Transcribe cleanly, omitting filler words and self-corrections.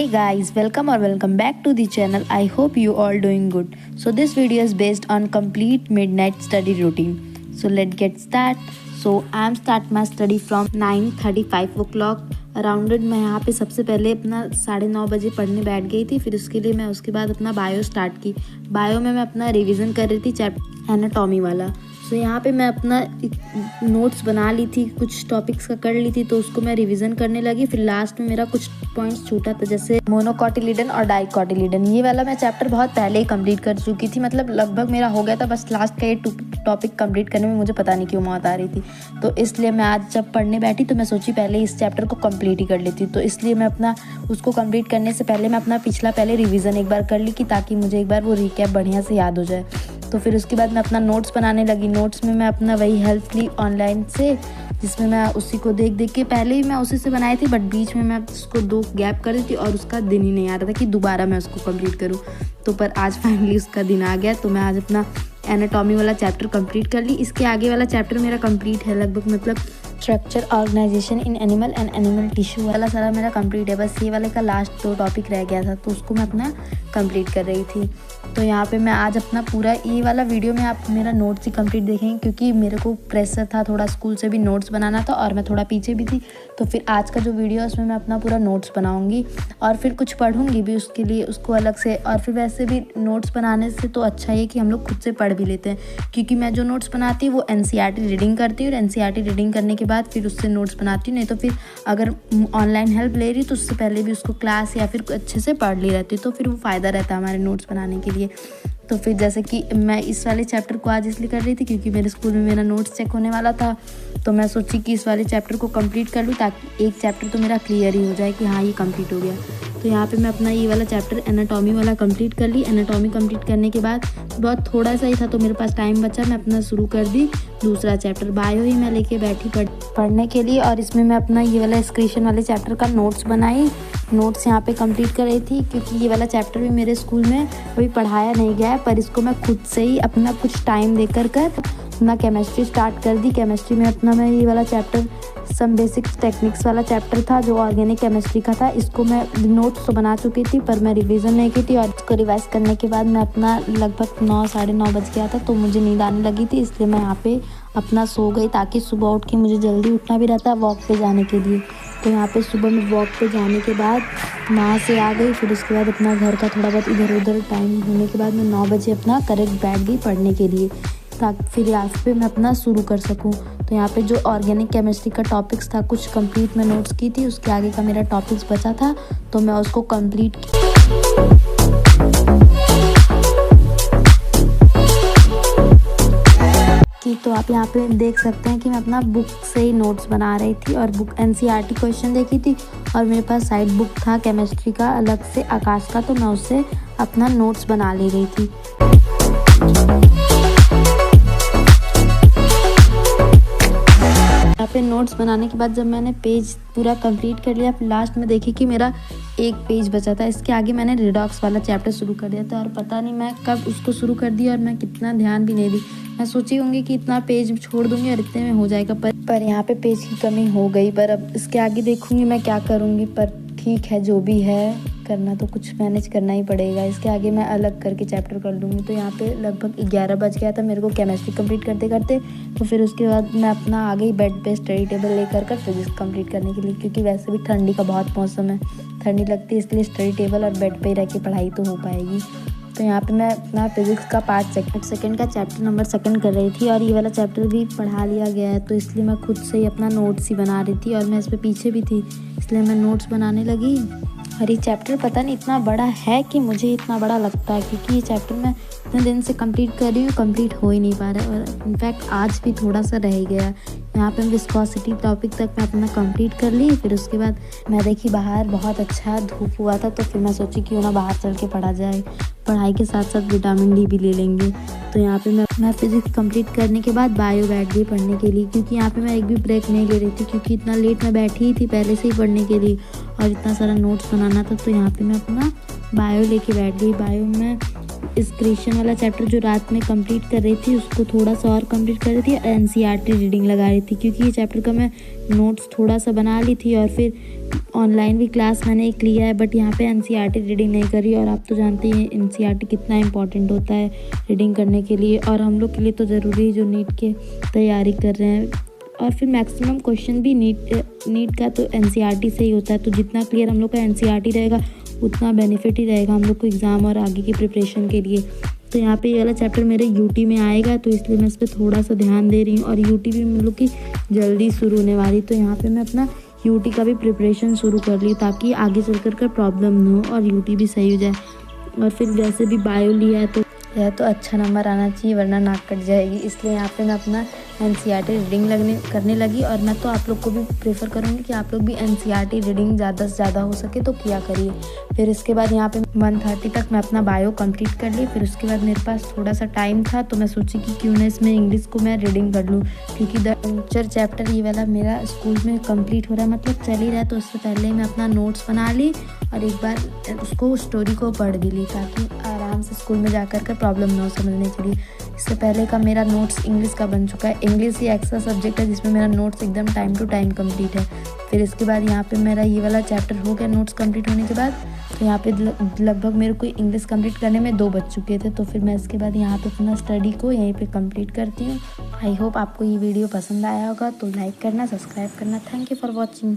Hey guys, welcome back to the channel. I hope you all doing good. So this video is based on complete midnight study routine. So let's get start. So I am start my study from 9:35 o'clock. Arounded मैं यहाँ पे सबसे पहले अपना 9:30 बजे पढ़ने बैठ गई थी। फिर उसके लिए मैं उसके बाद अपना बायो स्टार्ट की। बायो में मैं अपना रिवीजन कर रही थी चैप्टर एनाटॉमी वाला। सो यहाँ पे मैं अपना नोट्स बना ली थी, कुछ टॉपिक्स का कर ली थी, तो उसको मैं रिवीजन करने लगी। फिर लास्ट में मेरा कुछ पॉइंट्स छूटा था, जैसे मोनोकोटिलिडन और डाइकोटिलिडन। ये वाला मैं चैप्टर बहुत पहले ही कंप्लीट कर चुकी थी, मतलब लगभग मेरा हो गया था। बस लास्ट का ये टॉपिक कंप्लीट करने में मुझे पता नहीं क्यों मौत आ रही थी, तो इसलिए मैं आज जब पढ़ने बैठी तो मैं सोची पहले इस चैप्टर को कंप्लीट ही कर लेती। तो इसलिए मैं अपना उसको कंप्लीट करने से पहले मैं अपना पिछला पहले रिवीजन एक बार कर ली, कि ताकि मुझे एक बार वो रिकैप बढ़िया से याद हो जाए। तो फिर उसके बाद मैं अपना नोट्स बनाने लगी। नोट्स में मैं अपना वही हेल्प ली ऑनलाइन से, जिसमें मैं उसी को देख के पहले ही मैं उसी से बनाई थी, बट बीच में मैं उसको 2 गैप कर दी थी और उसका दिन ही नहीं आ रहा था कि दोबारा मैं उसको कंप्लीट करूँ। तो पर आज फाइनली उसका दिन आ गया, तो मैं आज अपना एनाटॉमी वाला चैप्टर कंप्लीट कर ली। इसके आगे वाला चैप्टर मेरा कंप्लीट है लगभग, मतलब structure organisation in animal and animal tissue वाला सारा मेरा कंप्लीट है। बस ये वाले का लास्ट 2 टॉपिक रह गया था, तो उसको मैं अपना कंप्लीट कर रही थी। तो यहाँ पे मैं आज अपना पूरा ये वाला वीडियो में आप मेरा नोट्स ही कंप्लीट देखेंगे, क्योंकि मेरे को प्रेशर था थोड़ा, स्कूल से भी नोट्स बनाना था और मैं थोड़ा पीछे भी थी। तो फिर आज का जो वीडियो है उसमें मैं अपना पूरा नोट्स बनाऊंगी और फिर कुछ पढ़ूंगी भी उसके लिए, उसको अलग से। और फिर वैसे भी नोट्स बनाने से तो अच्छा है कि हम लोग खुद से पढ़ भी लेते हैं, क्योंकि मैं जो नोट्स बनाती हूँ वो NCERT रीडिंग करती हूँ, और NCERT रीडिंग करने के बाद फिर उससे नोट्स बनाती हूँ। नहीं तो फिर अगर ऑनलाइन हेल्प ले रही तो उससे पहले भी उसको क्लास या फिर अच्छे से पढ़ ली रहती, तो फिर वो फ़ायदा रहता है हमारे नोट्स बनाने के लिए। तो फिर जैसे कि मैं इस वाले चैप्टर को आज इसलिए कर रही थी क्योंकि मेरे स्कूल में मेरा नोट्स चेक होने वाला था, तो मैं सोची कि इस वाले चैप्टर को कंप्लीट कर लूँ, ताकि एक चैप्टर तो मेरा क्लियर ही हो जाए कि हाँ ये कंप्लीट हो गया। तो यहाँ पे मैं अपना ये वाला चैप्टर एनाटॉमी वाला कंप्लीट कर ली। एनाटॉमी कंप्लीट करने के बाद बहुत थोड़ा सा ही था, तो मेरे पास टाइम बचा, मैं अपना शुरू कर दी दूसरा चैप्टर। बायो ही मैं लेके बैठी पढ़ने के लिए, और इसमें मैं अपना ये वाला एक्सक्रीशन वाले चैप्टर का नोट्स बनाई। नोट्स यहाँ पे कंप्लीट कर रही थी, क्योंकि ये वाला चैप्टर भी मेरे स्कूल में अभी पढ़ाया नहीं गया है, पर इसको मैं खुद से ही अपना कुछ टाइम देकर अपना केमिस्ट्री स्टार्ट कर दी। केमिस्ट्री में अपना मैं ये वाला चैप्टर सम बेसिक्स टेक्निक्स वाला चैप्टर था जो ऑर्गेनिक केमिस्ट्री का था। इसको मैं नोट्स तो बना चुकी थी, पर मैं रिवीजन नहीं की थी, और इसको रिवाइज करने के बाद मैं अपना लगभग 9 साढ़े 9 बज गया था, तो मुझे नींद आने लगी थी। इसलिए मैं यहाँ पे अपना सो गई, ताकि सुबह उठ के मुझे जल्दी उठना भी रहता है वॉक पे जाने के लिए। तो यहाँ पे सुबह में वॉक पे जाने के बाद वहाँ से आ गई। फिर उसके बाद अपना घर का थोड़ा बहुत इधर उधर टाइम होने के बाद मैं 9 बजे अपना करेक्ट बैठ गई पढ़ने के लिए, ताकि फिर यहाँ पे मैं अपना शुरू कर सकूँ। तो यहाँ पे जो ऑर्गेनिक केमिस्ट्री का टॉपिक्स था कुछ कंप्लीट मैं नोट्स की थी, उसके आगे का मेरा टॉपिक्स बचा था, तो मैं उसको कंप्लीट की। तो आप यहाँ पे देख सकते हैं कि मैं अपना बुक से ही नोट्स बना रही थी, और बुक NCERT क्वेश्चन देखी थी, और मेरे पास साइड बुक था केमिस्ट्री का अलग से आकाश का, तो मैं उससे अपना नोट्स बना ले रही थी। यहाँ पे नोट्स बनाने के बाद जब मैंने पेज पूरा कंप्लीट कर लिया, फिर लास्ट में देखी कि मेरा 1 पेज बचा था। इसके आगे मैंने रिडॉक्स वाला चैप्टर शुरू कर दिया था, और पता नहीं मैं कब उसको शुरू कर दिया और मैं कितना ध्यान भी नहीं दी। मैं सोची होंगी कि इतना पेज छोड़ दूंगी और इतने में हो जाएगा, पर यहाँ पे पेज की कमी हो गई। पर अब इसके आगे देखूंगी मैं क्या करूँगी, पर ठीक है जो भी है, करना तो कुछ मैनेज करना ही पड़ेगा। इसके आगे मैं अलग करके चैप्टर कर लूँगी। तो यहाँ पे लगभग 11 बज गया था मेरे को केमिस्ट्री कंप्लीट करते करते। तो फिर उसके बाद मैं अपना आ गई बेड पे स्टडी टेबल लेकर फिजिक्स कंप्लीट करने के लिए, क्योंकि वैसे भी ठंडी का बहुत मौसम है, ठंडी लगती है, इसलिए स्टडी टेबल और बेड पे ही रह के पढ़ाई तो हो पाएगी। तो यहाँ पे मैं अपना फिजिक्स का पार्ट सेकंड का चैप्टर नंबर 2 कर रही थी, और ये वाला चैप्टर भी पढ़ा लिया गया है, तो इसलिए मैं खुद से ही अपना नोट्स ही बना रही थी, और मैं इस पर पीछे भी थी, इसलिए मैं नोट्स बनाने लगी। और ये चैप्टर पता नहीं इतना बड़ा है कि मुझे इतना बड़ा लगता है, क्योंकि ये चैप्टर मैं इतने दिन से कंप्लीट कर रही हूँ, कंप्लीट हो ही नहीं पा रहा है, और इनफैक्ट आज भी थोड़ा सा रह गया। यहाँ पे विस्कोसिटी टॉपिक तक मैं अपना कंप्लीट कर ली। फिर उसके बाद मैं देखी बाहर बहुत अच्छा धूप हुआ था, तो फिर मैं सोची क्यों ना बाहर चल के पढ़ा जाए, पढ़ाई के साथ साथ विटामिन D भी ले लेंगे। तो यहाँ पे मैं फिजिक्स कंप्लीट करने के बाद बायो बैठ गई पढ़ने के लिए, क्योंकि यहाँ पे मैं एक भी ब्रेक नहीं ले रही थी, क्योंकि इतना लेट मैं बैठी ही थी पहले से ही पढ़ने के लिए, और इतना सारा नोट्स बनाना था। तो यहाँ पे मैं अपना बायो लेके बैठ गई। बायो में इस क्रिश्चियन वाला चैप्टर जो रात में कंप्लीट कर रही थी उसको थोड़ा सा और कंप्लीट कर रही थी और एनसीईआरटी रीडिंग लगा रही थी, क्योंकि ये चैप्टर का मैं नोट्स थोड़ा सा बना ली थी और फिर ऑनलाइन भी क्लास मैंने एक लिया है, बट यहाँ पे एनसीईआरटी रीडिंग नहीं करी। और आप तो जानते हैं एनसीईआरटी कितना इंपॉर्टेंट होता है रीडिंग करने के लिए, और हम लोग के लिए तो ज़रूरी जो नीट के तैयारी कर रहे हैं। और फिर मैक्सिमम क्वेश्चन भी नीट का तो एनसीईआरटी से ही होता है, तो जितना क्लियर हम लोग का एनसीईआरटी रहेगा उतना बेनिफिट ही रहेगा हम लोग को एग्ज़ाम और आगे की प्रिपरेशन के लिए। तो यहाँ पे ये वाला चैप्टर मेरे यूटी में आएगा, तो इसलिए मैं इस पर थोड़ा सा ध्यान दे रही हूँ। और यूटी भी हम लोग की जल्दी शुरू होने वाली, तो यहाँ पे मैं अपना यूटी का भी प्रिपरेशन शुरू कर ली ताकि आगे चल कर प्रॉब्लम ना हो और यूटी भी सही हो जाए। और फिर वैसे भी बायो लिया है तो अच्छा नंबर आना चाहिए, वरना नाक कट जाएगी। इसलिए यहाँ पे मैं अपना एनसीईआरटी रीडिंग करने लगी। और मैं तो आप लोग को भी प्रेफर करूँगी कि आप लोग भी एनसीईआरटी रीडिंग ज़्यादा से ज़्यादा हो सके तो किया करिए। फिर इसके बाद यहाँ पे 1:30 तक मैं अपना बायो कंप्लीट कर ली। फिर उसके बाद मेरे पास थोड़ा सा टाइम था, तो मैं सोची कि क्यों ना इसमें इंग्लिश को मैं रीडिंग कर लूँ, क्योंकि द एडवेंचर चैप्टर ये वाला मेरा स्कूल में कंप्लीट हो रहा है, मतलब चल ही रहा है। तो उससे पहले मैं अपना नोट्स बना ली और एक बार उसको स्टोरी को पढ़ भी ली, ताकि आराम से स्कूल में जाकर प्रॉब्लम ना हो समझने के लिए। इससे पहले का मेरा नोट्स इंग्लिश का बन चुका है। इंग्लिश ही एक्स्ट्रा सब्जेक्ट है जिसमें मेरा नोट्स एकदम टाइम टू टाइम कंप्लीट है। फिर इसके बाद यहाँ पे मेरा ये वाला चैप्टर हो गया नोट्स कंप्लीट होने के बाद। तो यहाँ पे लगभग मेरे को इंग्लिश कंप्लीट करने में 2 बज चुके थे। तो फिर मैं इसके बाद यहाँ पे अपना स्टडी को यहीं पे कंप्लीट करती हूँ। आई होप आपको ये वीडियो पसंद आया होगा, तो लाइक करना, सब्सक्राइब करना। Thank you for watching.